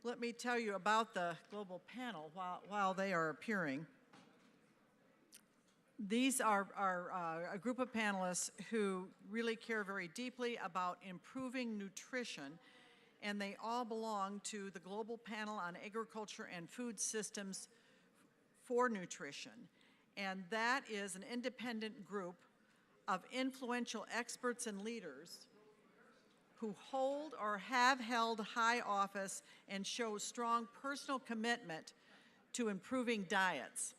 Let me tell you about the global panel while they are appearing. These are a group of panelists who really care very deeply about improving nutrition, and they all belong to the Global Panel on Agriculture and Food Systems for Nutrition. And that is an independent group of influential experts and leaders who hold or have held high office and show strong personal commitment to improving diets.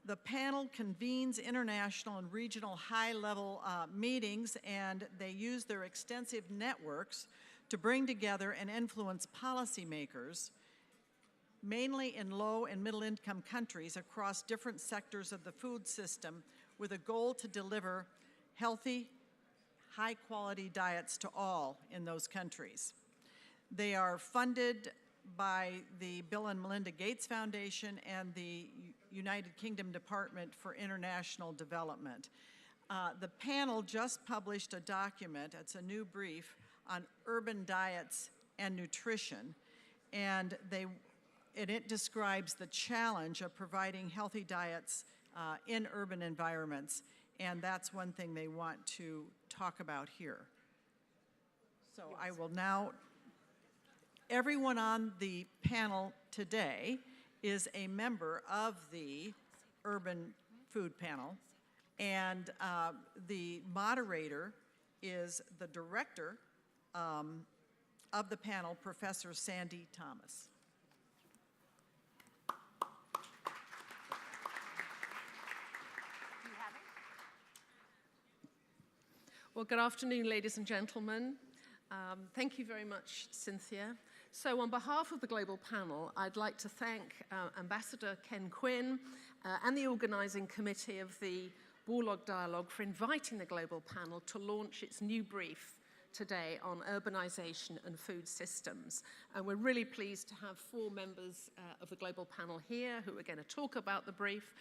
The panel convenes international and regional high-level meetings, and they use their extensive networks to bring together and influence policymakers, mainly in low and middle-income countries across different sectors of the food system, with a goal to deliver healthy, high-quality diets to all in those countries. They are funded by the Bill and Melinda Gates Foundation and the United Kingdom Department for International Development. The panel just published a document, it's a new brief, on urban diets and nutrition, and it describes the challenge of providing healthy diets in urban environments, and that's one thing they want to talk about here. So yes. I will now, everyone on the panel today is a member of the Urban Food Panel, and the moderator is the director of the panel, Professor Sandy Thomas. Well, good afternoon, ladies and gentlemen. Thank you very much, Cynthia. So on behalf of the Global Panel, I'd like to thank Ambassador Ken Quinn and the organizing committee of the Borlaug Dialogue for inviting the Global Panel to launch its new brief today on urbanization and food systems. And we're really pleased to have 4 members of the Global Panel here who are going to talk about the brief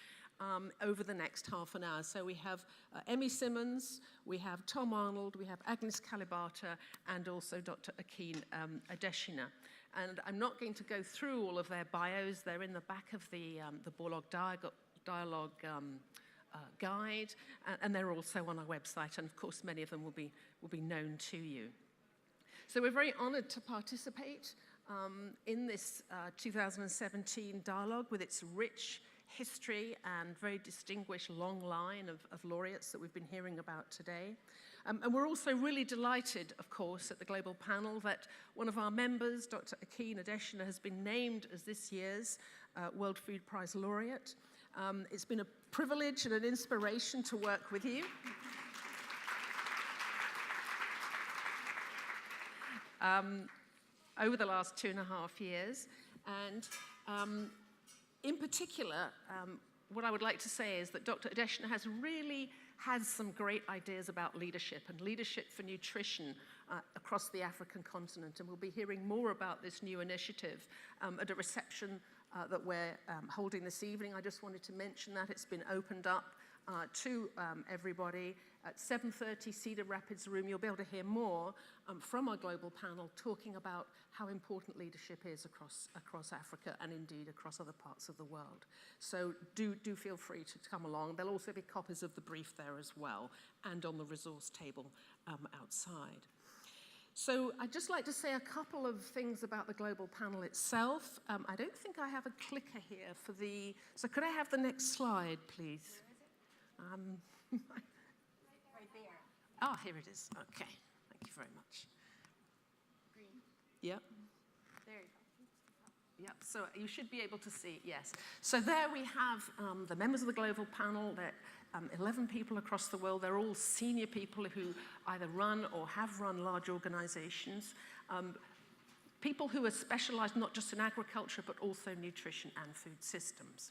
over the next half an hour. So we have Emmy Simmons, we have Tom Arnold, we have Agnes Kalibata, and also Dr. Adesina. And I'm not going to go through all of their bios. They're in the back of the Borlaug Dialogue guide, and they're also on our website. And of course, many of them will be known to you. So we're very honored to participate in this 2017 dialogue with its rich history and very distinguished long line of laureates that we've been hearing about today. And we're also really delighted, of course, at the Global Panel that one of our members, Dr. Adesina, has been named as this year's World Food Prize laureate. It's been a privilege and an inspiration to work with you. Over the last 2.5 years. And in particular, what I would like to say is that Dr. Adesina has really had some great ideas about leadership and leadership for nutrition across the African continent. And we'll be hearing more about this new initiative at a reception that we're holding this evening. I just wanted to mention that it's been opened up to everybody at 7:30 Cedar Rapids Room. You'll be able to hear more from our Global Panel talking about how important leadership is across Africa and indeed across other parts of the world. So do feel free to come along. There'll also be copies of the brief there as well and on the resource table outside. So I'd just like to say a couple of things about the Global Panel itself. I don't think I have a clicker here for the, so could I have the next slide, please? Right there. Ah, here it is. Okay, thank you very much. Green. Yep. There you go. Yep, so you should be able to see, yes. So there we have the members of the Global Panel. They're 11 people across the world. They're all senior people who either run or have run large organizations. People who are specialized not just in agriculture, but also nutrition and food systems.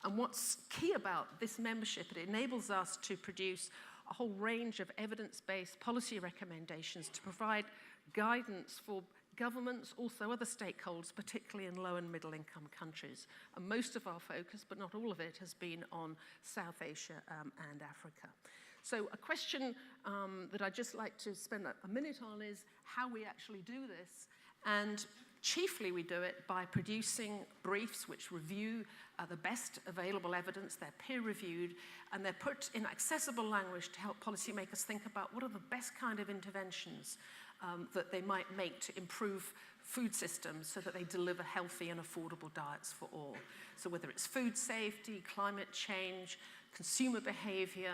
And what's key about this membership, it enables us to produce a whole range of evidence-based policy recommendations to provide guidance for governments, also other stakeholders, particularly in low and middle income countries. And most of our focus, but not all of it, has been on South Asia and Africa. So a question that I'd just like to spend a minute on is how we actually do this. And chiefly we do it by producing briefs which review the best available evidence. They're peer-reviewed, and they're put in accessible language to help policymakers think about what are the best kind of interventions that they might make to improve food systems so that they deliver healthy and affordable diets for all. So whether it's food safety, climate change, consumer behavior,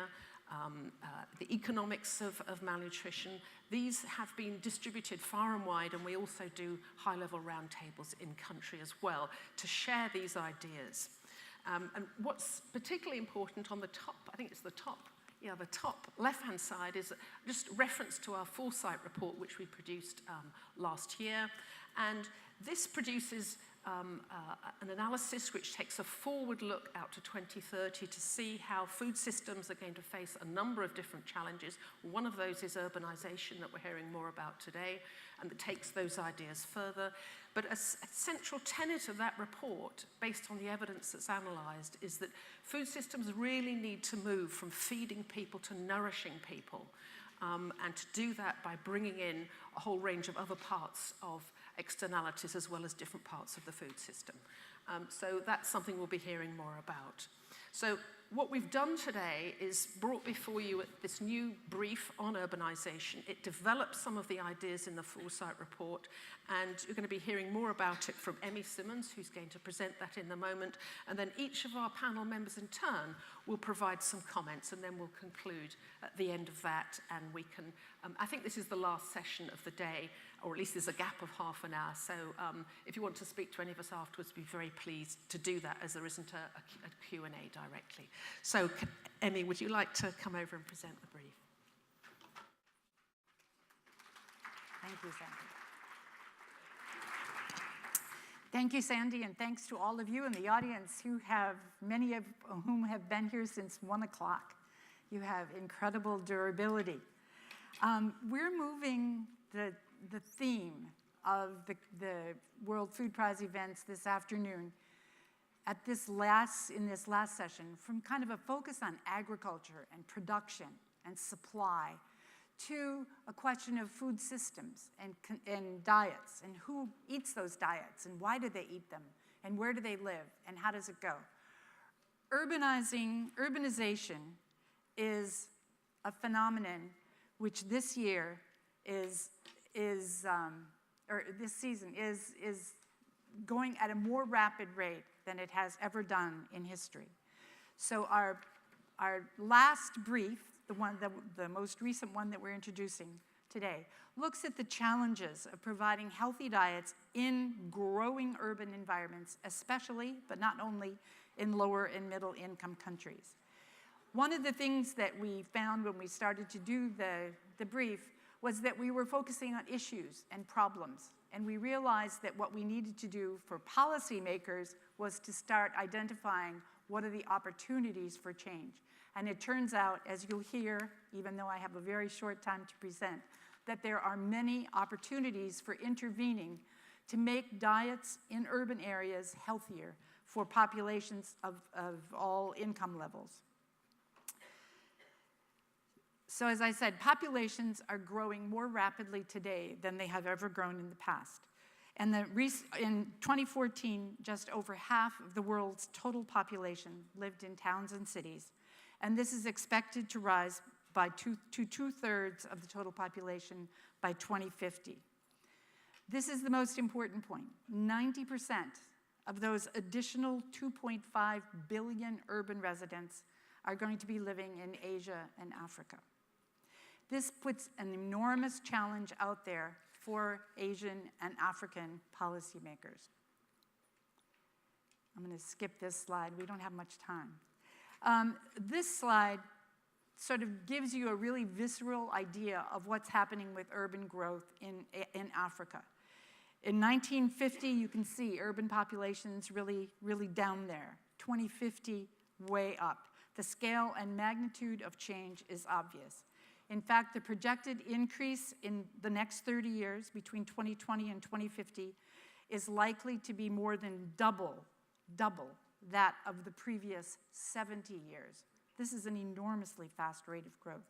the economics of malnutrition, these have been distributed far and wide, and we also do high-level roundtables in country as well to share these ideas. And what's particularly important on the top, I think it's the top left-hand side, is just reference to our foresight report, which we produced last year. And this produces an analysis which takes a forward look out to 2030 to see how food systems are going to face a number of different challenges. One of those is urbanization that we're hearing more about today, and that takes those ideas further. But a central tenet of that report, based on the evidence that's analyzed, is that food systems really need to move from feeding people to nourishing people, and to do that by bringing in a whole range of other parts of externalities as well as different parts of the food system. So that's something we'll be hearing more about. So what we've done today is brought before you this new brief on urbanization. It develops some of the ideas in the foresight report, and you're going to be hearing more about it from Emmy Simmons, who's going to present that in a moment. And then each of our panel members in turn will provide some comments, and then we'll conclude at the end of that. And we can, I think this is the last session of the day, or at least there's a gap of half an hour. So if you want to speak to any of us afterwards, we'd be very pleased to do that, as there isn't a Q&A directly. So Emmy, would you like to come over and present the brief? Thank you, Sandy. Thank you, Sandy, and thanks to all of you in the audience many of whom have been here since 1 o'clock. You have incredible durability. We're moving the theme of the World Food Prize events this afternoon in this last session from kind of a focus on agriculture and production and supply to a question of food systems and diets, and who eats those diets, and why do they eat them, and where do they live, and how does it go? Urbanization is a phenomenon which this year this season is going at a more rapid rate than it has ever done in history. So our last brief, the most recent one that we're introducing today, looks at the challenges of providing healthy diets in growing urban environments, especially, but not only, in lower and middle income countries. One of the things that we found when we started to do the brief was that we were focusing on issues and problems. And we realized that what we needed to do for policymakers was to start identifying what are the opportunities for change. And it turns out, as you'll hear, even though I have a very short time to present, that there are many opportunities for intervening to make diets in urban areas healthier for populations of all income levels. So as I said, populations are growing more rapidly today than they have ever grown in the past. And in 2014, just over half of the world's total population lived in towns and cities. And this is expected to rise to two-thirds of the total population by 2050. This is the most important point. 90% of those additional 2.5 billion urban residents are going to be living in Asia and Africa. This puts an enormous challenge out there for Asian and African policymakers. I'm going to skip this slide. We don't have much time. This slide sort of gives you a really visceral idea of what's happening with urban growth in Africa. In 1950, you can see urban populations really, really down there. 2050, way up. The scale and magnitude of change is obvious. In fact, the projected increase in the next 30 years, between 2020 and 2050, is likely to be more than double that of the previous 70 years This is an enormously fast rate of growth.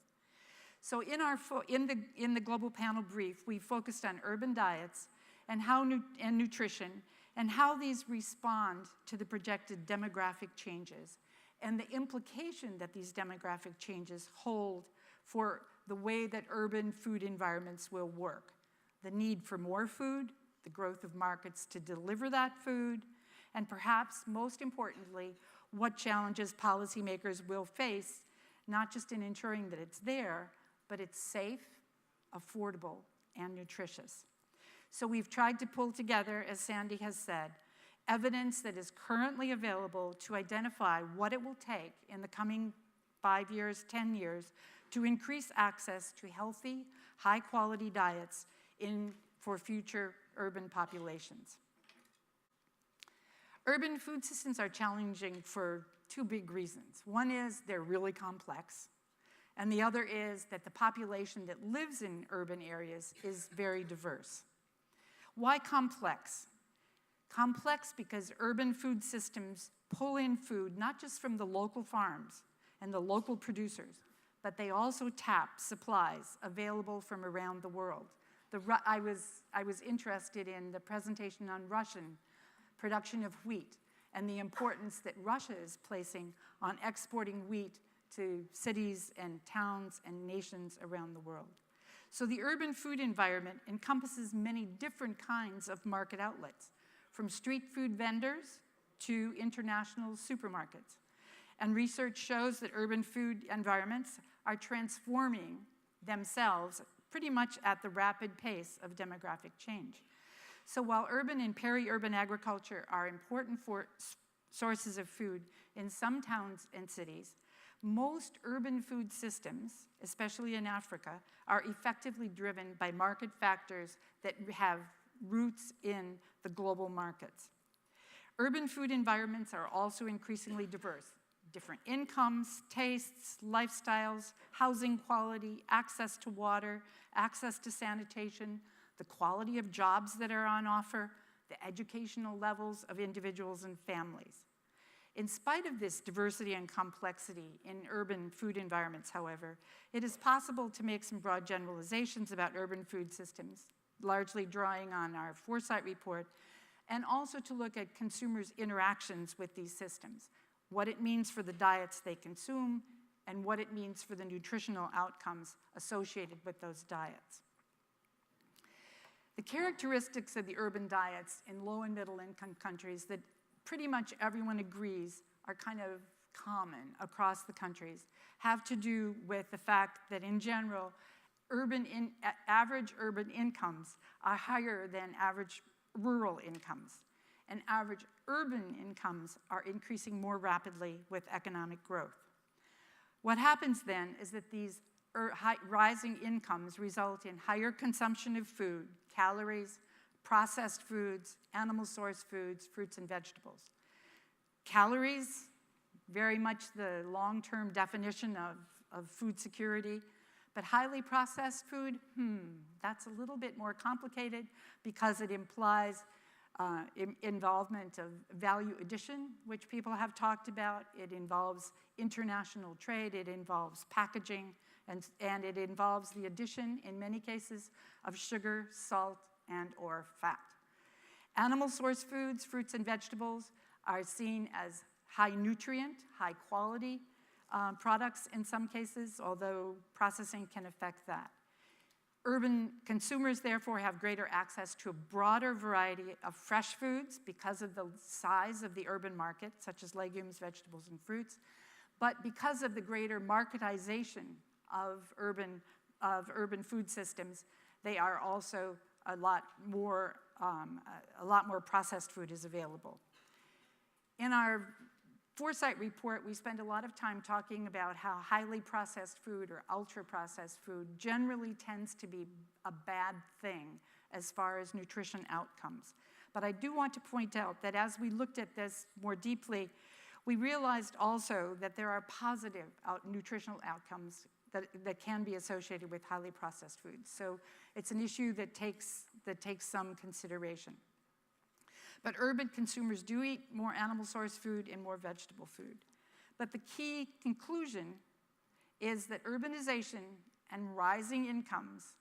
So in the global panel brief, we focused on urban diets and and nutrition and how these respond to the projected demographic changes and the implication that these demographic changes hold for the way that urban food environments will work. The need for more food, the growth of markets to deliver that food, and perhaps most importantly, what challenges policymakers will face, not just in ensuring that it's there, but it's safe, affordable, and nutritious. So we've tried to pull together, as Sandy has said, evidence that is currently available to identify what it will take in the coming 5 years, 10 years, to increase access to healthy, high-quality diets for future urban populations. Urban food systems are challenging for two big reasons. One is they're really complex, and the other is that the population that lives in urban areas is very diverse. Why complex? Complex because urban food systems pull in food not just from the local farms and the local producers, but they also tap supplies available from around the world. I was interested in the presentation on Russian production of wheat and the importance that Russia is placing on exporting wheat to cities and towns and nations around the world. So the urban food environment encompasses many different kinds of market outlets, from street food vendors to international supermarkets. And research shows that urban food environments are transforming themselves pretty much at the rapid pace of demographic change. So while urban and peri-urban agriculture are important sources of food in some towns and cities, most urban food systems, especially in Africa, are effectively driven by market factors that have roots in the global markets. Urban food environments are also increasingly diverse. Different incomes, tastes, lifestyles, housing quality, access to water, access to sanitation, the quality of jobs that are on offer, the educational levels of individuals and families. In spite of this diversity and complexity in urban food environments, however, it is possible to make some broad generalizations about urban food systems, largely drawing on our Foresight report, and also to look at consumers' interactions with these systems, what it means for the diets they consume, and what it means for the nutritional outcomes associated with those diets. The characteristics of the urban diets in low and middle income countries that pretty much everyone agrees are kind of common across the countries have to do with the fact that in general, average urban incomes are higher than average rural incomes, and average urban incomes are increasing more rapidly with economic growth. What happens then is that these rising incomes result in higher consumption of food, calories, processed foods, animal source foods, fruits and vegetables. Calories, very much the long-term definition of food security, but highly processed food, that's a little bit more complicated because it implies involvement of value addition, which people have talked about. It involves international trade, it involves packaging, and it involves the addition, in many cases, of sugar, salt, and or fat. Animal source foods, fruits and vegetables, are seen as high nutrient, high quality products in some cases, although processing can affect that. Urban consumers, therefore, have greater access to a broader variety of fresh foods because of the size of the urban market, such as legumes, vegetables, and fruits. But because of the greater marketization of urban food systems, they are also a lot more processed food is available. In our Foresight report, we spend a lot of time talking about how highly processed food or ultra-processed food generally tends to be a bad thing as far as nutrition outcomes. But I do want to point out that as we looked at this more deeply, we realized also that there are positive nutritional outcomes that can be associated with highly processed foods. So it's an issue that takes some consideration. But urban consumers do eat more animal source food and more vegetable food. But the key conclusion is that urbanization and rising incomes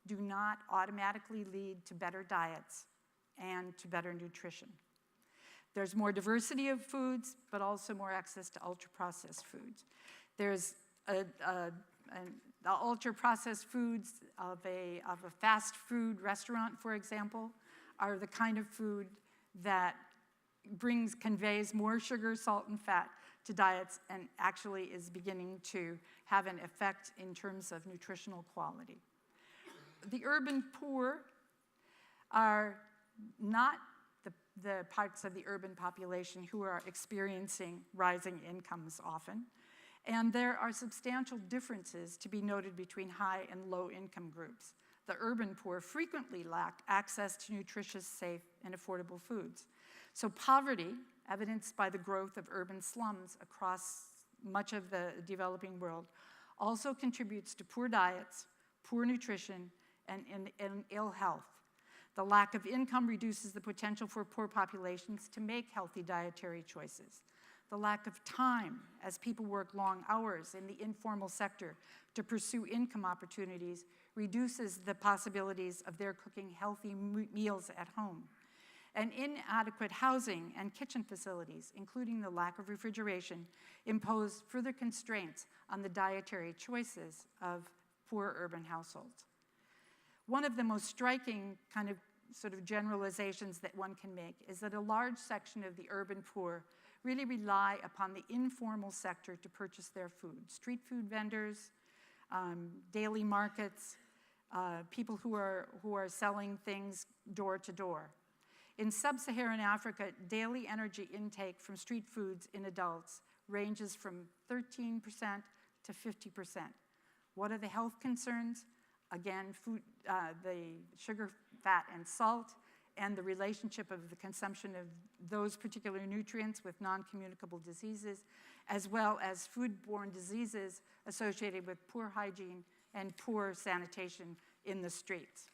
do not automatically lead to better diets and to better nutrition. There's more diversity of foods, but also more access to ultra-processed foods. There's the ultra-processed foods of a fast food restaurant, for example, are the kind of food that conveys more sugar, salt, and fat to diets and actually is beginning to have an effect in terms of nutritional quality. The urban poor are not the parts of the urban population who are experiencing rising incomes often, and there are substantial differences to be noted between high and low income groups. The urban poor frequently lack access to nutritious, safe, and affordable foods. So poverty, evidenced by the growth of urban slums across much of the developing world, also contributes to poor diets, poor nutrition, and ill health. The lack of income reduces the potential for poor populations to make healthy dietary choices. The lack of time, as people work long hours in the informal sector to pursue income opportunities, reduces the possibilities of their cooking healthy meals at home. And inadequate housing and kitchen facilities, including the lack of refrigeration, impose further constraints on the dietary choices of poor urban households. One of the most striking kind of sort of generalizations that one can make is that a large section of the urban poor really rely upon the informal sector to purchase their food. Street food vendors, daily markets, people who are selling things door to door. In sub-Saharan Africa, daily energy intake from street foods in adults ranges from 13% to 50%. What are the health concerns? Again, the sugar, fat, and salt, and the relationship of the consumption of those particular nutrients with non-communicable diseases, as well as foodborne diseases associated with poor hygiene and poor sanitation in the streets.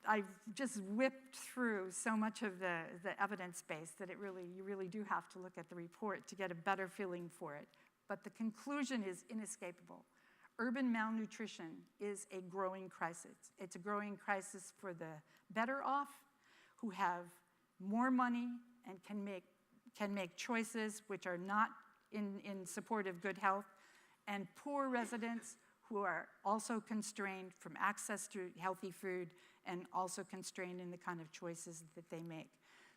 I've just whipped through so much of the evidence base that you really do have to look at the report to get a better feeling for it. But the conclusion is inescapable. Urban malnutrition is a growing crisis. It's a growing crisis for the better off, who have more money and can make choices which are not in support of good health, and poor residents who are also constrained from access to healthy food and also constrained in the kind of choices that they make.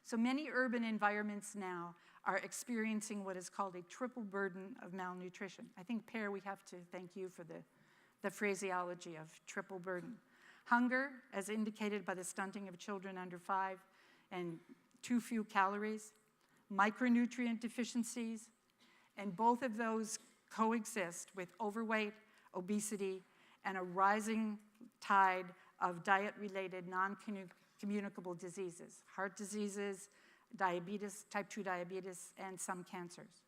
So many urban environments now are experiencing what is called a triple burden of malnutrition. I think, Per, we have to thank you for the phraseology of triple burden. Hunger, as indicated by the stunting of children under 5 and too few calories, micronutrient deficiencies, and both of those coexist with overweight, obesity, and a rising tide of diet-related non-communicable diseases, heart diseases, diabetes, type 2 diabetes, and some cancers.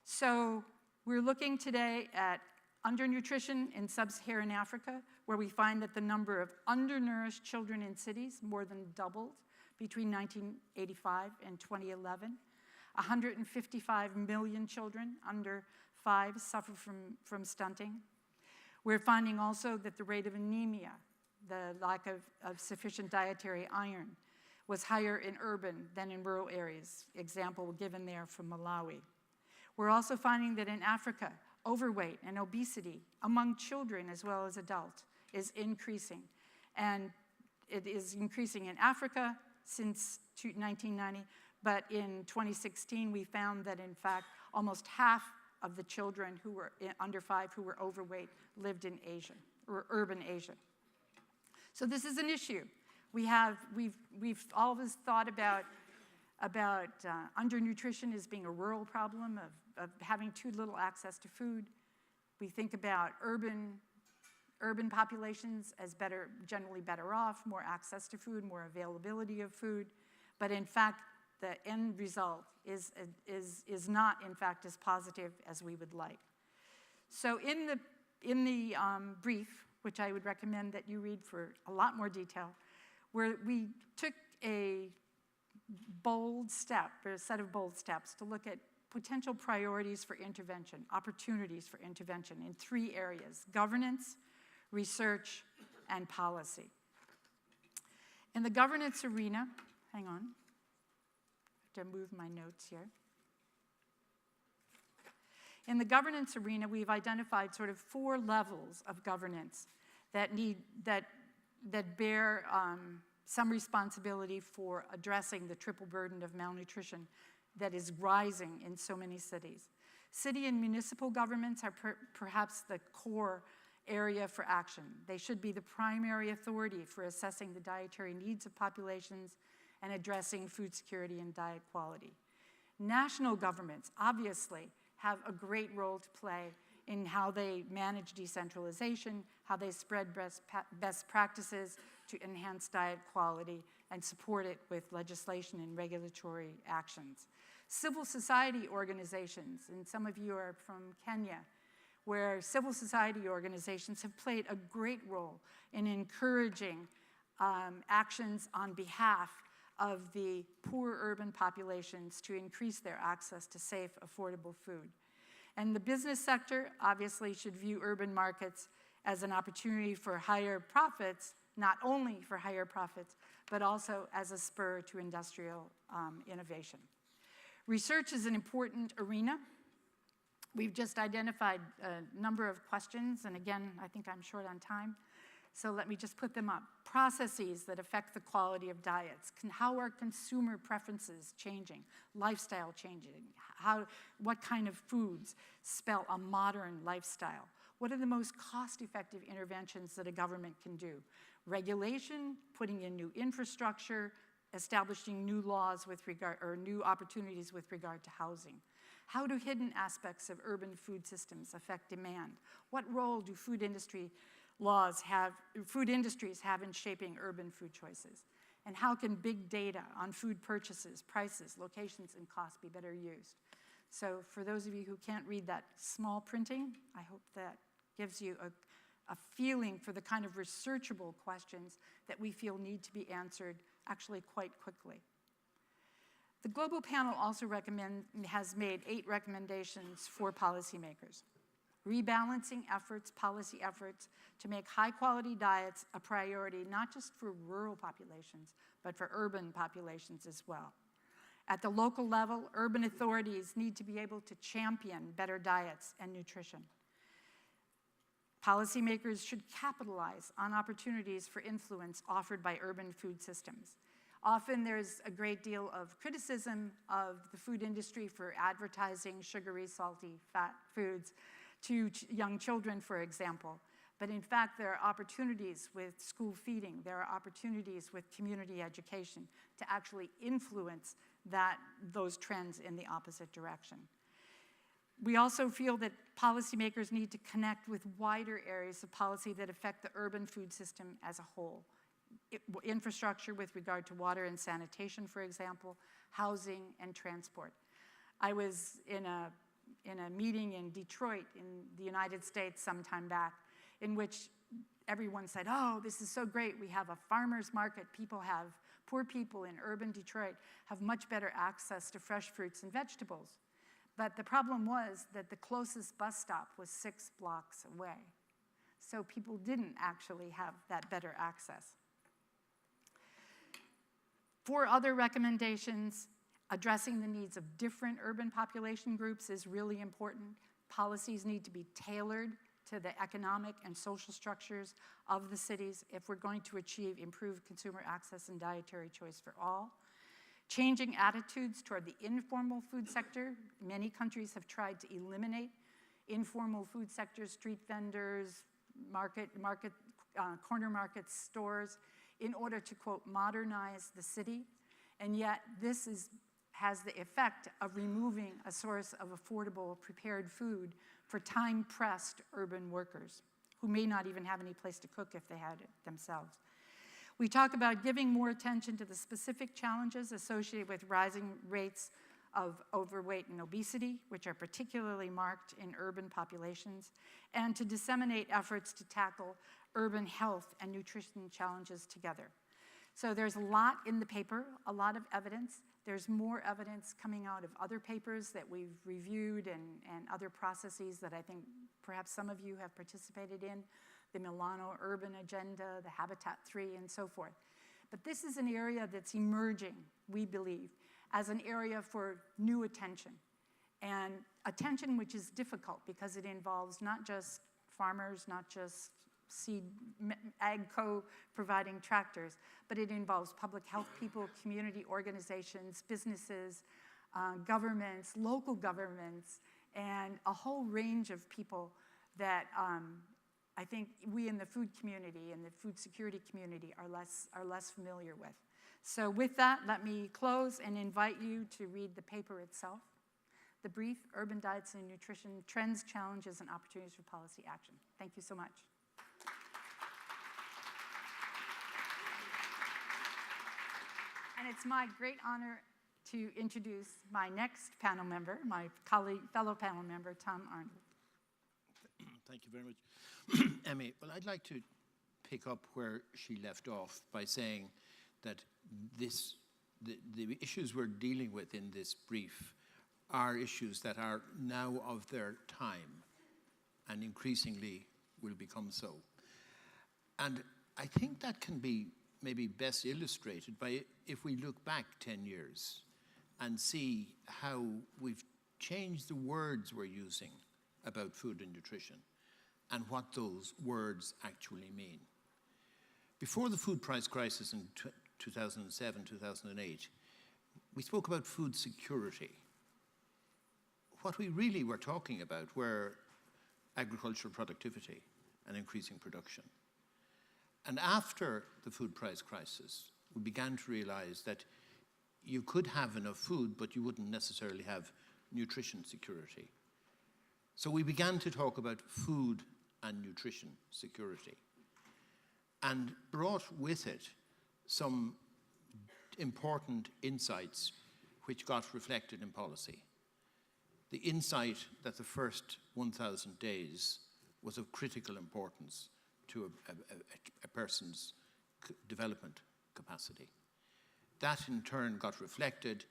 So we're looking today at undernutrition in sub-Saharan Africa, where we find that the number of undernourished children in cities more than doubled between 1985 and 2011. 155 million children under 5 suffer from stunting. We're finding also that the rate of anemia, the lack of sufficient dietary iron, was higher in urban than in rural areas, example given there from Malawi. We're also finding that in Africa, overweight and obesity among children as well as adults is increasing. And it is increasing in Africa since 1990, but in 2016 we found that in fact almost half of the children who were under 5 who were overweight lived in Asia, or urban Asia. So this is an issue. We've always thought about undernutrition as being a rural problem of having too little access to food. We think about urban populations as generally better off, more access to food, more availability of food. But in fact, the end result is not, in fact, as positive as we would like. So in the brief, which I would recommend that you read for a lot more detail, where we took a bold step, or a set of bold steps to look at potential priorities for intervention, opportunities for intervention in 3 areas: governance, research, and policy. In the governance arena, hang on, I have to move my notes here. In the governance arena, we've identified sort of 4 levels of governance that bear some responsibility for addressing the triple burden of malnutrition that is rising in so many cities. City and municipal governments are perhaps the core area for action. They should be the primary authority for assessing the dietary needs of populations and addressing food security and diet quality. National governments, obviously, have a great role to play in how they manage decentralization, how they spread best practices to enhance diet quality and support it with legislation and regulatory actions. Civil society organizations, and some of you are from Kenya, where civil society organizations have played a great role in encouraging actions on behalf of the poor urban populations to increase their access to safe, affordable food. And the business sector obviously should view urban markets as an opportunity for higher profits, not only for higher profits, but also as a spur to industrial innovation. Research is an important arena. We've just identified a number of questions, and again, I think I'm short on time, so let me just put them up. Processes that affect the quality of diets. How are consumer preferences changing? Lifestyle changing? What kind of foods spell a modern lifestyle? What are the most cost-effective interventions that a government can do? Regulation, putting in new infrastructure, establishing new laws with regard, or new opportunities with regard to housing. How do hidden aspects of urban food systems affect demand? What role do food industries have in shaping urban food choices? And how can big data on food purchases, prices, locations, and costs be better used? So for those of you who can't read that small printing, I hope that gives you a feeling for the kind of researchable questions that we feel need to be answered actually quite quickly. The Global Panel also has made 8 recommendations for policymakers. Rebalancing efforts, policy efforts, to make high-quality diets a priority, not just for rural populations, but for urban populations as well. At the local level, urban authorities need to be able to champion better diets and nutrition. Policymakers should capitalize on opportunities for influence offered by urban food systems. Often there's a great deal of criticism of the food industry for advertising sugary, salty, fat foods to young children, for example. But in fact, there are opportunities with school feeding, there are opportunities with community education to actually influence those trends in the opposite direction. We also feel that policymakers need to connect with wider areas of policy that affect the urban food system as a whole. Infrastructure with regard to water and sanitation, for example, housing and transport. I was in a meeting in Detroit in the United States some time back, in which everyone said, oh, this is so great, we have a farmer's market, poor people in urban Detroit have much better access to fresh fruits and vegetables. But the problem was that the closest bus stop was 6 blocks away. So people didn't actually have that better access. 4 other recommendations: addressing the needs of different urban population groups is really important. Policies need to be tailored to the economic and social structures of the cities if we're going to achieve improved consumer access and dietary choice for all. Changing attitudes toward the informal food sector. Many countries have tried to eliminate informal food sectors, street vendors, corner markets, stores, in order to, quote, modernize the city. And yet this has the effect of removing a source of affordable prepared food for time-pressed urban workers who may not even have any place to cook if they had it themselves. We talk about giving more attention to the specific challenges associated with rising rates of overweight and obesity, which are particularly marked in urban populations, and to disseminate efforts to tackle urban health and nutrition challenges together. So there's a lot in the paper, a lot of evidence. There's more evidence coming out of other papers that we've reviewed and other processes that I think perhaps some of you have participated in, the Milano-Urban Agenda, the Habitat 3, and so forth. But this is an area that's emerging, we believe, as an area for new attention. And attention which is difficult because it involves not just farmers, not just AGCO providing tractors, but it involves public health people, community organizations, businesses, governments, local governments, and a whole range of people that I think we in the food community and the food security community are less familiar with. So with that, let me close and invite you to read the paper itself. The brief, Urban Diets and Nutrition, Trends, Challenges, and Opportunities for Policy Action. Thank you so much. And it's my great honor to introduce my next panel member, my fellow panel member, Tom Arnold. Thank you very much. Emmy, well, I'd like to pick up where she left off by saying that the issues we're dealing with in this brief are issues that are now of their time and increasingly will become so. And I think that can be maybe best illustrated by if we look back 10 years and see how we've changed the words we're using about food and nutrition and what those words actually mean. Before the food price crisis in 2007, 2008, we spoke about food security. What we really were talking about were agricultural productivity and increasing production. And after the food price crisis, we began to realize that you could have enough food, but you wouldn't necessarily have nutrition security. So we began to talk about food and nutrition security, and brought with it some important insights which got reflected in policy. The insight that the first 1,000 days was of critical importance to a person's development capacity. That in turn got reflected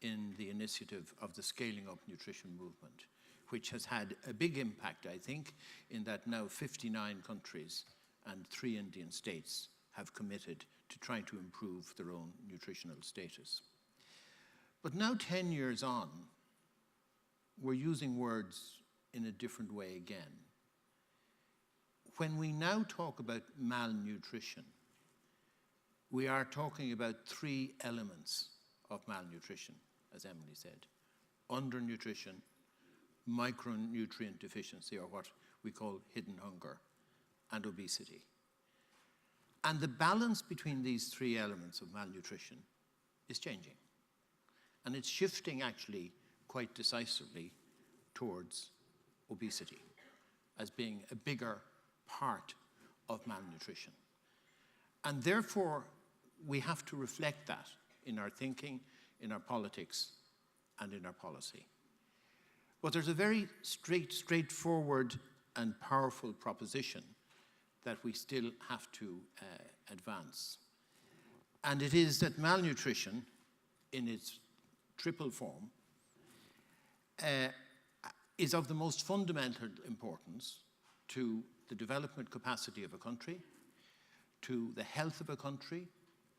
in the initiative of the Scaling Up Nutrition movement, which has had a big impact, I think, in that now 59 countries and 3 Indian states have committed to trying to improve their own nutritional status. But now 10 years on, we're using words in a different way again. When we now talk about malnutrition, we are talking about 3 elements of malnutrition, as Emily said: undernutrition, micronutrient deficiency, or what we call hidden hunger, and obesity. And the balance between these 3 elements of malnutrition is changing. And it's shifting actually quite decisively towards obesity as being a bigger part of malnutrition. And therefore, we have to reflect that in our thinking, in our politics, and in our policy. But there's a very straightforward and powerful proposition that we still have to advance. And it is that malnutrition, in its triple form, is of the most fundamental importance to the development capacity of a country, to the health of a country,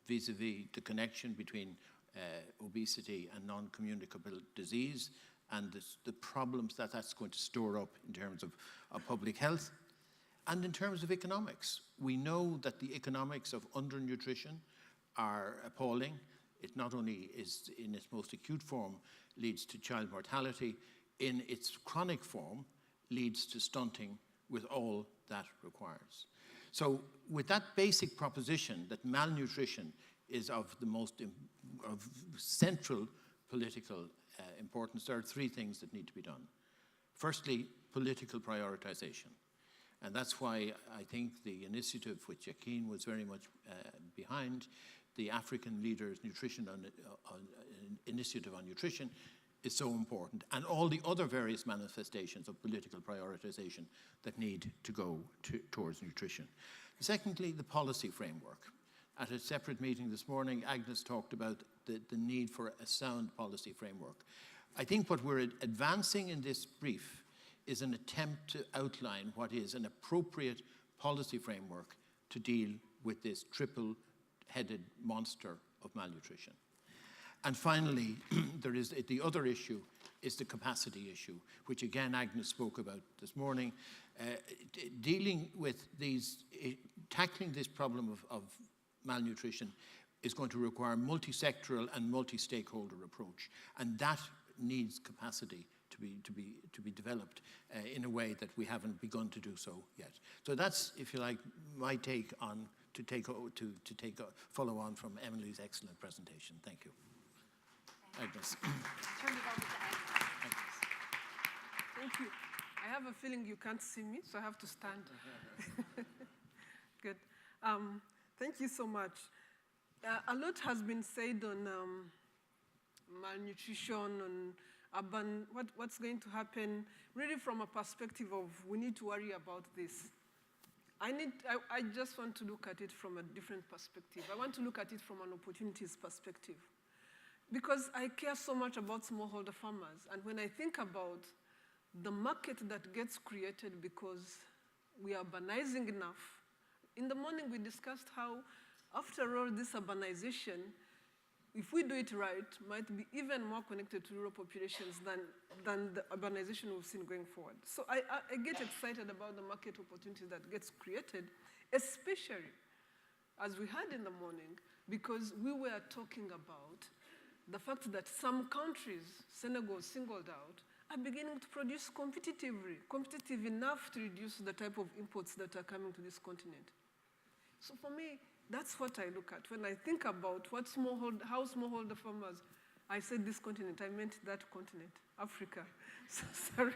vis-a-vis the connection between obesity and non-communicable disease, and the problems that that's going to store up in terms of public health, and in terms of economics. We know that the economics of undernutrition are appalling. It not only is, in its most acute form, leads to child mortality, in its chronic form, leads to stunting with all that requires. So with that basic proposition that malnutrition is of the most of central political importance, there are 3 things that need to be done. Firstly, political prioritization. And that's why I think the initiative which Akin was very much behind, the African Leaders Nutrition Initiative on Nutrition, is so important, and all the other various manifestations of political prioritization that need to go towards nutrition. Secondly, the policy framework. At a separate meeting this morning, Agnes talked about the need for a sound policy framework. I think what we're advancing in this brief is an attempt to outline what is an appropriate policy framework to deal with this triple-headed monster of malnutrition. And finally, there is the other issue is the capacity issue, which again Agnes spoke about this morning. Dealing with tackling this problem of malnutrition is going to require multi-sectoral and multi-stakeholder approach, and that needs capacity to be developed in a way that we haven't begun to do so yet. So that's, if you like, my take on to follow on from Emily's excellent presentation. Thank you. Agnes. Turn it over to Agnes. Thank you. I have a feeling you can't see me, so I have to stand. Good. Thank you so much. A lot has been said on malnutrition, on urban, what's going to happen, really from a perspective of we need to worry about this. I just want to look at it from a different perspective. I want to look at it from an opportunities perspective. Because I care so much about smallholder farmers. And when I think about the market that gets created because we are urbanizing enough, in the morning we discussed how, after all, this urbanization, if we do it right, might be even more connected to rural populations than the urbanization we've seen going forward. So I get excited about the market opportunity that gets created, especially as we had in the morning, because we were talking about the fact that some countries, Senegal singled out, are beginning to produce competitive enough to reduce the type of imports that are coming to this continent. So for me, that's what I look at. When I think about how smallholder farmers, I said this continent, I meant that continent, Africa. So sorry,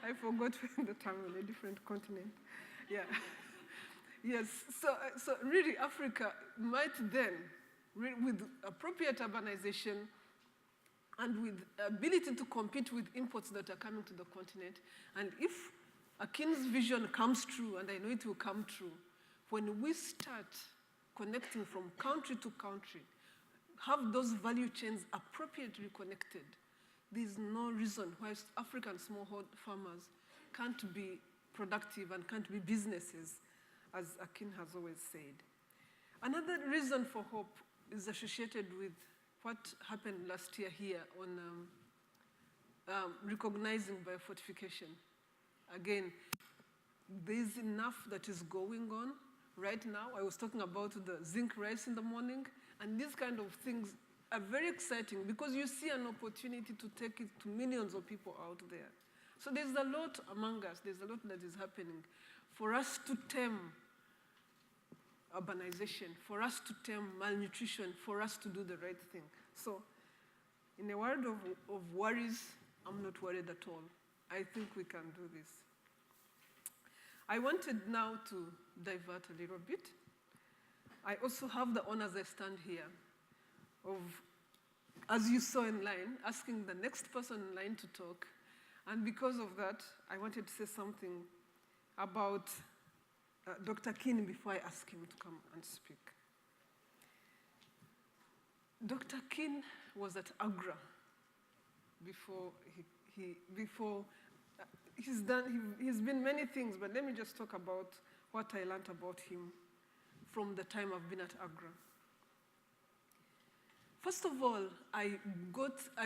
I forgot the term on a different continent. Yeah. Yes, so really Africa might then, with appropriate urbanization and with ability to compete with imports that are coming to the continent, and if Akin's vision comes true, and I know it will come true, when we start connecting from country to country, have those value chains appropriately connected, there's no reason why African smallholder farmers can't be productive and can't be businesses, as Akin has always said. Another reason for hope is associated with what happened last year here on recognizing biofortification. Again, there's enough that is going on right now. I was talking about the zinc rice in the morning, and these kind of things are very exciting because you see an opportunity to take it to millions of people out there. So there's a lot among us, there's a lot that is happening for us to tame urbanization, for us to tame malnutrition, for us to do the right thing. So in a world of worries, I'm not worried at all. I think we can do this. I wanted now to divert a little bit. I also have the honor as I stand here of, as you saw in line, asking the next person in line to talk. And because of that, I wanted to say something about Dr. King before I ask him to come and speak. Dr. King was at AGRA before he's been many things, but let me just talk about what I learned about him from the time I've been at AGRA. First of all, I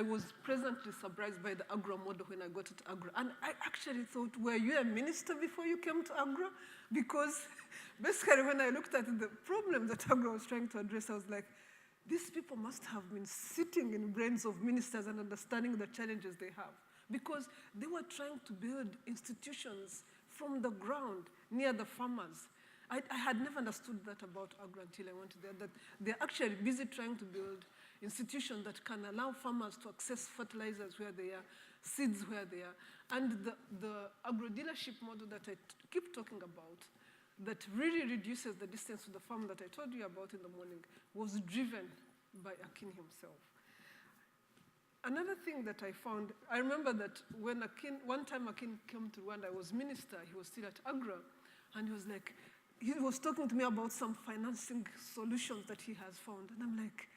was pleasantly surprised by the AGRA model when I got at AGRA. And I actually thought, were you a minister before you came to AGRA? Because basically when I looked at the problem that AGRA was trying to address, I was like, these people must have been sitting in brains of ministers and understanding the challenges they have. Because they were trying to build institutions from the ground near the farmers. I had never understood that about AGRA until I went there, that they're actually busy trying to build institutions that can allow farmers to access fertilizers where they are, seeds where they are. And the agro-dealership model that I keep talking about, that really reduces the distance to the farm that I told you about in the morning, was driven by Akin himself. Another thing that I found, I remember that one time Akin came to Rwanda, I was minister, he was still at AGRA, and he was like, he was talking to me about some financing solutions that he has found. And I'm like,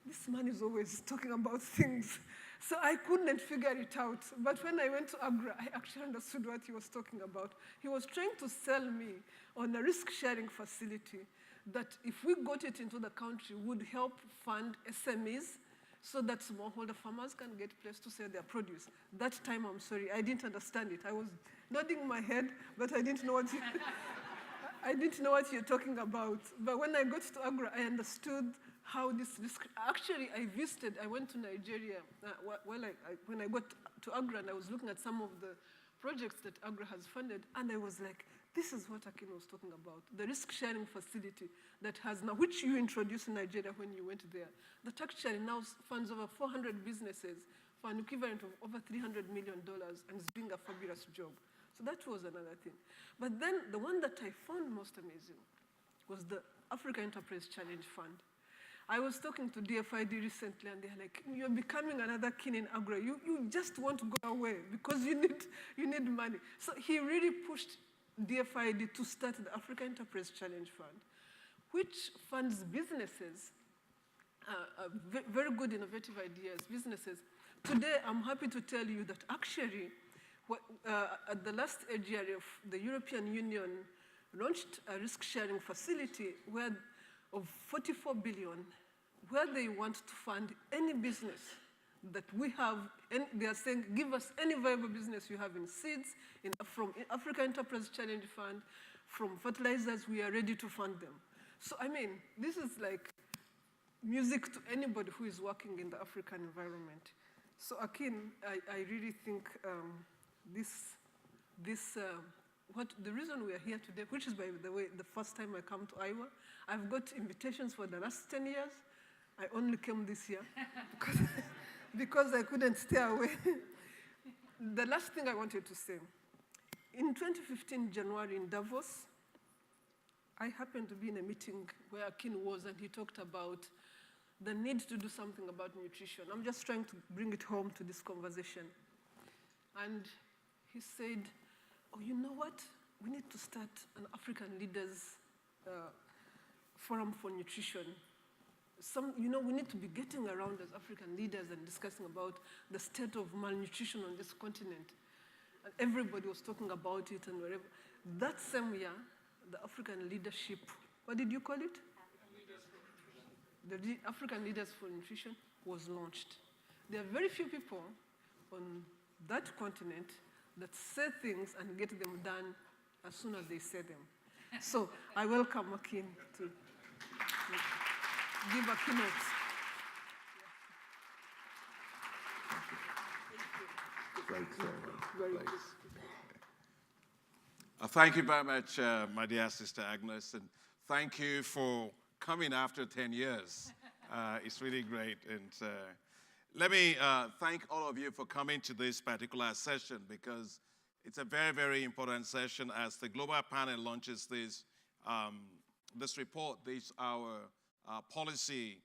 this man is always talking about things. So I couldn't figure it out. But when I went to AGRA, I actually understood what he was talking about. He was trying to sell me on a risk-sharing facility that if we got it into the country would help fund SMEs so that smallholder farmers can get a place to sell their produce. That time, I'm sorry, I didn't understand it. I was nodding my head, but I didn't know what I didn't know what you're talking about. But when I got to AGRA, I understood how this risk, actually I visited, I went to Nigeria when I got to AGRA, and I was looking at some of the projects that AGRA has funded, and I was like, this is what Akin was talking about, the risk-sharing facility that has now, which you introduced in Nigeria when you went there, that actually now funds over 400 businesses for an equivalent of over $300 million and is doing a fabulous job. So that was another thing. But then the one that I found most amazing was the Africa Enterprise Challenge Fund. I was talking to DFID recently, and they're like, you're becoming another king in AGRA. You just want to go away because you need money. So he really pushed DFID to start the Africa Enterprise Challenge Fund, which funds businesses, very good innovative ideas, businesses. Today, I'm happy to tell you that actually, at the last AGRA, the European Union launched a risk-sharing facility of 44 billion, where they want to fund any business that we have. And they are saying, give us any viable business you have in seeds, from Africa Enterprise Challenge Fund, from fertilizers, we are ready to fund them. So, I mean, this is like music to anybody who is working in the African environment. So, Akin, I really think the reason we are here today, which is, by the way, the first time I come to Iowa, I've got invitations for the last 10 years. I only came this year because I couldn't stay away. The last thing I wanted to say, in 2015, January in Davos, I happened to be in a meeting where Akin was, and he talked about the need to do something about nutrition. I'm just trying to bring it home to this conversation. And he said, oh, you know what? We need to start an African Leaders Forum for Nutrition. We need to be getting around as African leaders and discussing about the state of malnutrition on this continent. And everybody was talking about it and wherever. That same year, the African Leadership, what did you call it? The African Leaders for Nutrition was launched. There are very few people on that continent that say things and get them done as soon as they say them. So I welcome Akin to give a keynote. Thank you very much, my dear sister Agnes, and thank you for coming after 10 years. It's really great. And let me thank all of you for coming to this particular session, because it's a very, very important session as the Global Panel launches this report, our policy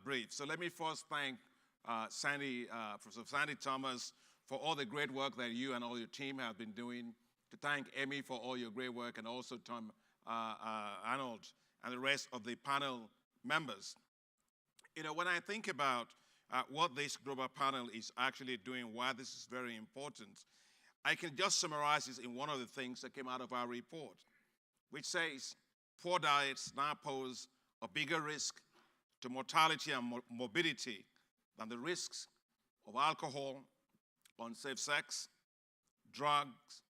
brief. So let me first thank Professor Sandy Thomas for all the great work that you and all your team have been doing, to thank Emmy for all your great work, and also Arnold and the rest of the panel members. You know, when I think about what this global panel is actually doing, why this is very important, I can just summarize this in one of the things that came out of our report, which says poor diets now pose a bigger risk to mortality and morbidity than the risks of alcohol, unsafe sex, drugs,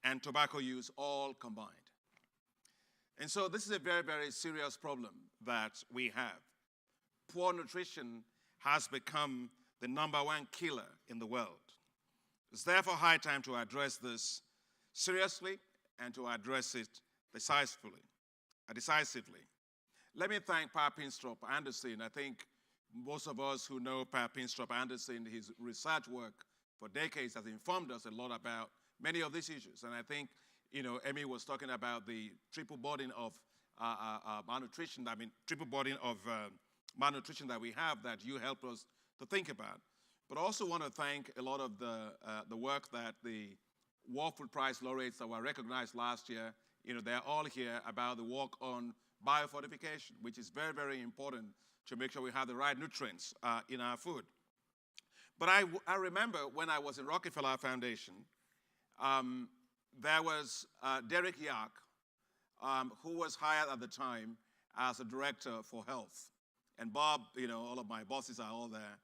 and tobacco use all combined. And so this is a very, very serious problem that we have. Poor nutrition has become the #1 killer in the world. It's therefore high time to address this seriously and to address it decisively. Let me thank Per Pinstrup-Andersen. I think most of us who know Per Pinstrup-Andersen, his research work for decades has informed us a lot about many of these issues. And I think, you know, Emmy was talking about the triple burden of malnutrition, triple burden of malnutrition that we have that you helped us to think about. But I also want to thank a lot of the work that the World Food Prize laureates that were recognized last year, they're all here about the work on biofortification, which is very, very important to make sure we have the right nutrients in our food. But I remember when I was in Rockefeller Foundation, there was Derek Yark, who was hired at the time as a director for health. And Bob, all of my bosses are all there.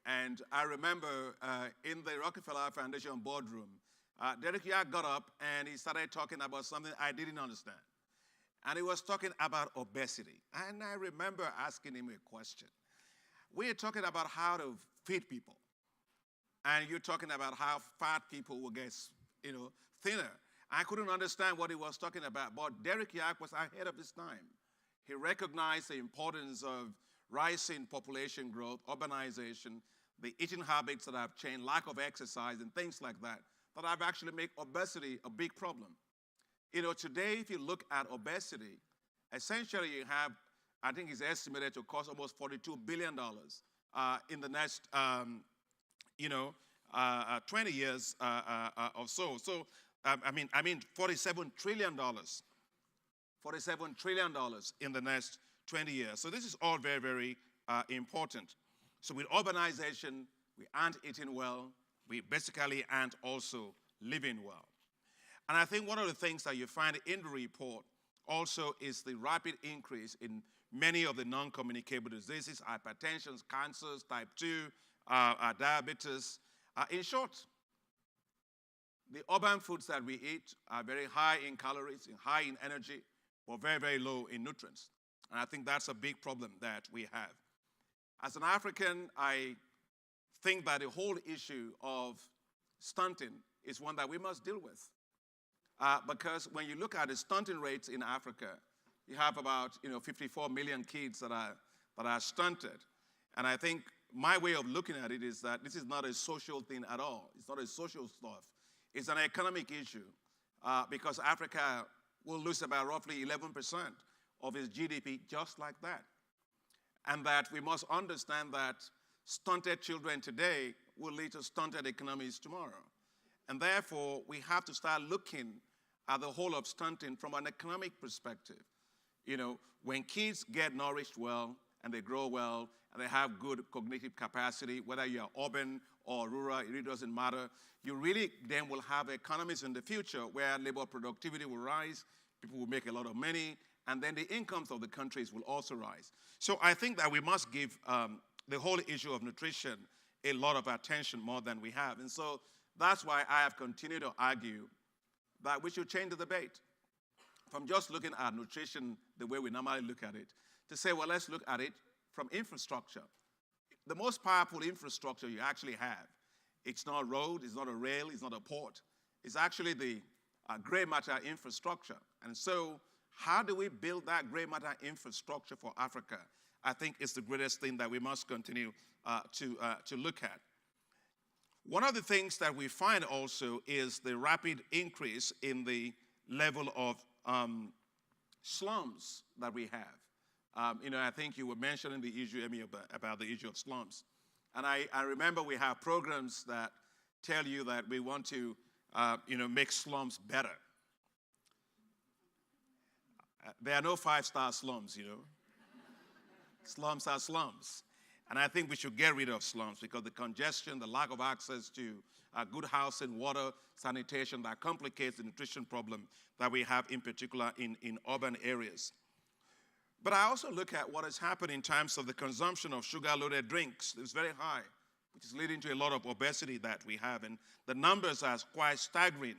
And I remember in the Rockefeller Foundation boardroom, Derek Yark got up and he started talking about something I didn't understand. And he was talking about obesity. And I remember asking him a question. We're talking about how to feed people. And you're talking about how fat people will get, thinner. I couldn't understand what he was talking about, but Derek Yark was ahead of his time. He recognized the importance of rising population growth, urbanization, the eating habits that have changed, lack of exercise, and things like that have actually made obesity a big problem. Today, if you look at obesity, essentially you have, I think it's estimated to cost almost $42 billion in the next 20 years or so. So, I mean, $47 trillion. $47 trillion in the next 20 years. So this is all very, very important. So with urbanization, we aren't eating well. We basically aren't also living well. And I think one of the things that you find in the report also is the rapid increase in many of the non-communicable diseases, hypertension, cancers, type 2, diabetes. In short, the urban foods that we eat are very high in calories, high in energy, but very, very low in nutrients. And I think that's a big problem that we have. As an African, I think that the whole issue of stunting is one that we must deal with. Because when you look at the stunting rates in Africa, you have about 54 million kids that are stunted. And I think my way of looking at it is that this is not a social thing at all. It's not a social stuff. It's an economic issue because Africa will lose about roughly 11% of its GDP just like that. And that we must understand that stunted children today will lead to stunted economies tomorrow. And therefore, we have to start looking at the whole of stunting from an economic perspective. When kids get nourished well and they grow well and they have good cognitive capacity, whether you're urban or rural, it really doesn't matter. You really then will have economies in the future where labor productivity will rise, people will make a lot of money, and then the incomes of the countries will also rise. So I think that we must give the whole issue of nutrition a lot of attention more than we have. And so that's why I have continued to argue that we should change the debate from just looking at nutrition the way we normally look at it, to say, well, let's look at it from infrastructure. The most powerful infrastructure you actually have, it's not a road, it's not a rail, it's not a port. It's actually the gray matter infrastructure. And so how do we build that gray matter infrastructure for Africa? I think it's the greatest thing that we must continue to look at. One of the things that we find also is the rapid increase in the level of slums that we have. I think you were mentioning the issue, Emmy, about the issue of slums. And I remember we have programs that tell you that we want to, make slums better. There are no five-star slums, Slums are slums. And I think we should get rid of slums because the congestion, the lack of access to good housing, water, sanitation, that complicates the nutrition problem that we have in particular in urban areas. But I also look at what has happened in terms of the consumption of sugar-loaded drinks. It's very high, which is leading to a lot of obesity that we have. And the numbers are quite staggering.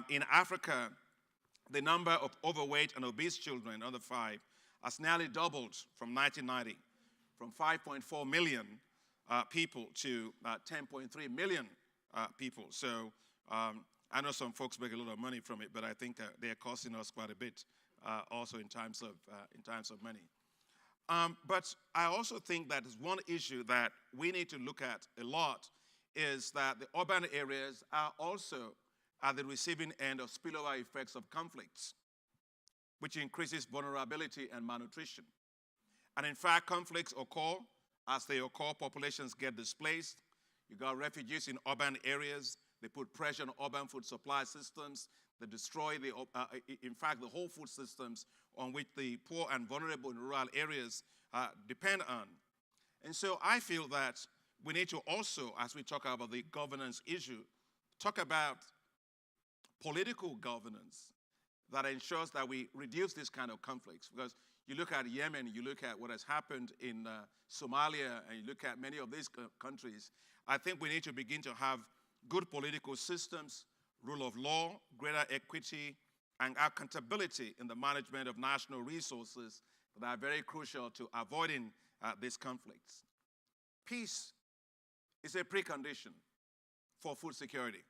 In Africa, the number of overweight and obese children under 5 has nearly doubled from 1990, from 5.4 million people to 10.3 million people. So I know some folks make a lot of money from it, but I think they're costing us quite a bit also in terms of money. But I also think that is one issue that we need to look at a lot is that the urban areas are also at the receiving end of spillover effects of conflicts, which increases vulnerability and malnutrition. And in fact, conflicts occur. As they occur, populations get displaced. You got refugees in urban areas. They put pressure on urban food supply systems. They destroy, in fact, the whole food systems on which the poor and vulnerable in rural areas depend on. And so I feel that we need to also, as we talk about the governance issue, talk about political governance that ensures that we reduce this kind of conflicts. Because you look at Yemen, you look at what has happened in Somalia, and you look at many of these countries, I think we need to begin to have good political systems, rule of law, greater equity, and accountability in the management of national resources that are very crucial to avoiding these conflicts. Peace is a precondition for food security.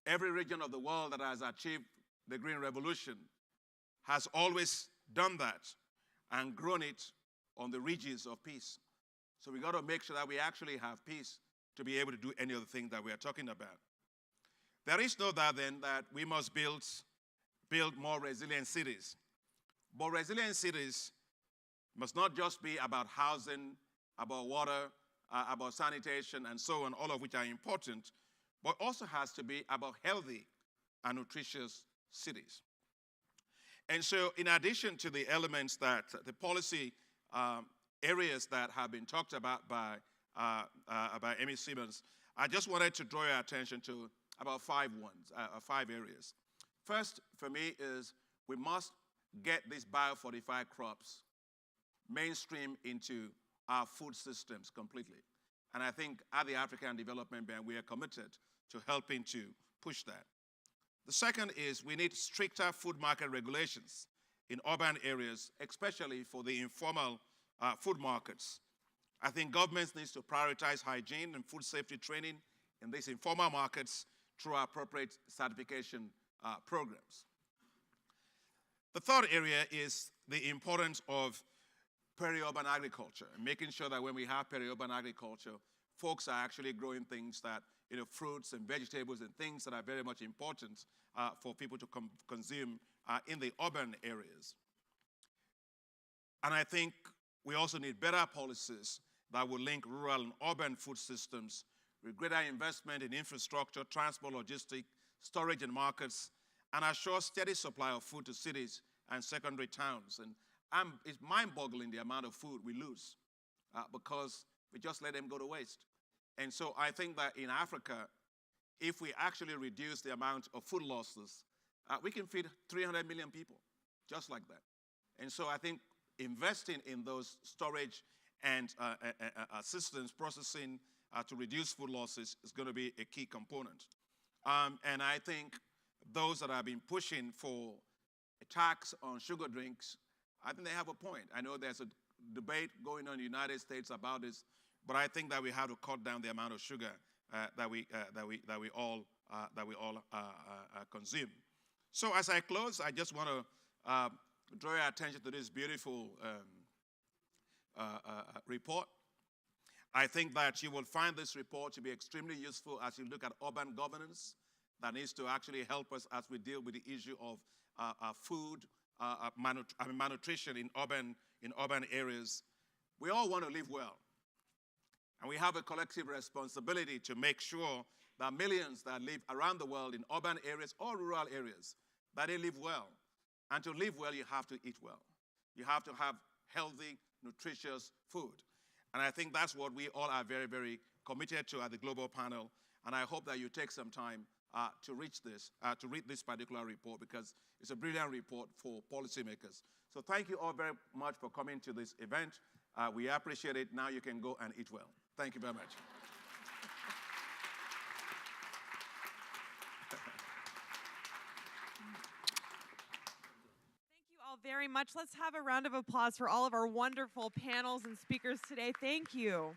Every region of the world that has achieved the Green Revolution has always done that and grown it on the ridges of peace. So we got to make sure that we actually have peace to be able to do any of the things that we are talking about. There is no doubt then that we must build more resilient cities. But resilient cities must not just be about housing, about water, about sanitation, and so on, all of which are important, but also has to be about healthy and nutritious cities. And so in addition to the elements that the policy areas that have been talked about by Emmy Simmons, I just wanted to draw your attention to about five areas. First, for me, is we must get these biofortified crops mainstream into our food systems completely. And I think at the African Development Bank, we are committed to helping to push that. The second is we need stricter food market regulations in urban areas, especially for the informal food markets. I think governments need to prioritize hygiene and food safety training in these informal markets through appropriate certification programs. The third area is the importance of peri-urban agriculture, and making sure that when we have peri-urban agriculture, folks are actually growing things that, fruits and vegetables and things that are very much important for people to consume in the urban areas. And I think we also need better policies that will link rural and urban food systems with greater investment in infrastructure, transport, logistics, storage and markets, and assure steady supply of food to cities and secondary towns. And it's mind-boggling the amount of food we lose because we just let them go to waste. And so I think that in Africa, if we actually reduce the amount of food losses, we can feed 300 million people, just like that. And so I think investing in those storage and systems processing to reduce food losses is going to be a key component. And I think those that have been pushing for a tax on sugar drinks, I think they have a point. I know there's a debate going on in the United States about this, but I think that we have to cut down the amount of sugar that we all consume. So as I close, I just want to draw your attention to this beautiful report. I think that you will find this report to be extremely useful as you look at urban governance that needs to actually help us as we deal with the issue of food, malnutrition in urban areas. We all want to live well. And we have a collective responsibility to make sure that millions that live around the world in urban areas or rural areas, that they live well. And to live well, you have to eat well. You have to have healthy, nutritious food. And I think that's what we all are very, very committed to at the Global Panel. And I hope that you take some time to read this particular report, because it's a brilliant report for policymakers. So thank you all very much for coming to this event. We appreciate it. Now you can go and eat well. Thank you very much. Thank you all very much. Let's have a round of applause for all of our wonderful panels and speakers today. Thank you.